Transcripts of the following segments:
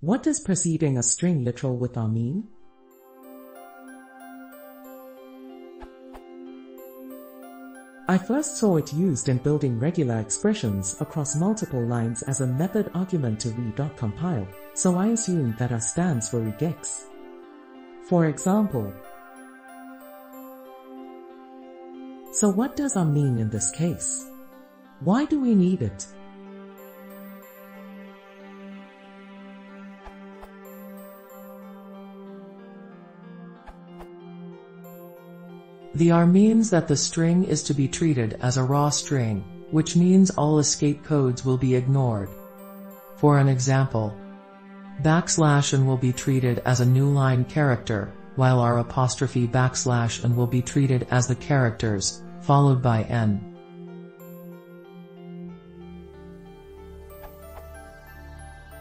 What does preceding a string literal with or mean? I first saw it used in building regular expressions across multiple lines as a method argument to re.compile, so I assumed that a stands for regex. For example, so what does a mean in this case? Why do we need it? The R means that the string is to be treated as a raw string, which means all escape codes will be ignored. For an example, \n will be treated as a new line character, while R'\n will be treated as the characters, followed by n.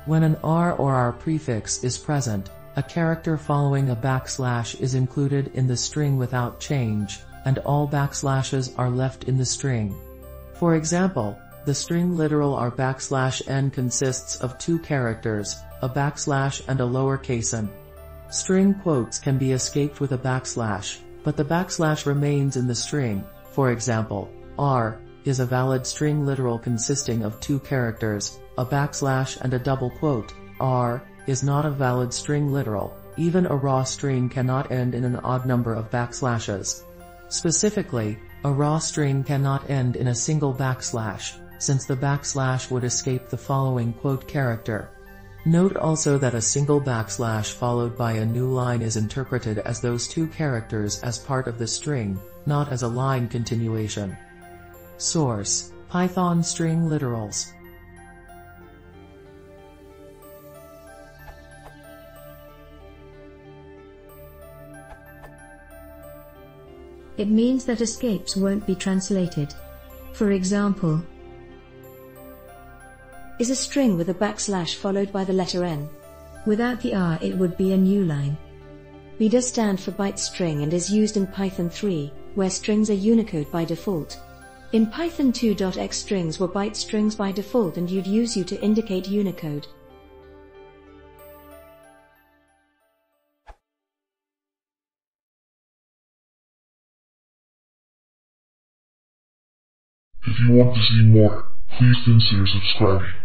When an R or R prefix is present, a character following a \n is included in the string without change, and all backslashes are left in the string. For example, the string literal R\n consists of two characters, a \n and a lowercase n. String quotes can be escaped with a \, but the \/ remains in the string. For example, R is a valid string literal consisting of two characters, a \/ and a double quote. R is not a valid string literal. Even a raw string cannot end in an odd number of backslashes. Specifically, a raw string cannot end in a single \, since the \/ would escape the following quote character. Note also that a single \/ followed by a new line is interpreted as those two characters as part of the string, not as a line continuation. Source: Python string literals. It means that escapes won't be translated. For example, is a string with a \ followed by the letter n. Without the R it would be a new line. B does stand for byte string and is used in Python 3, where strings are Unicode by default. In Python 2.x strings were byte strings by default and you'd use U to indicate Unicode. If you want to see more, please consider subscribing.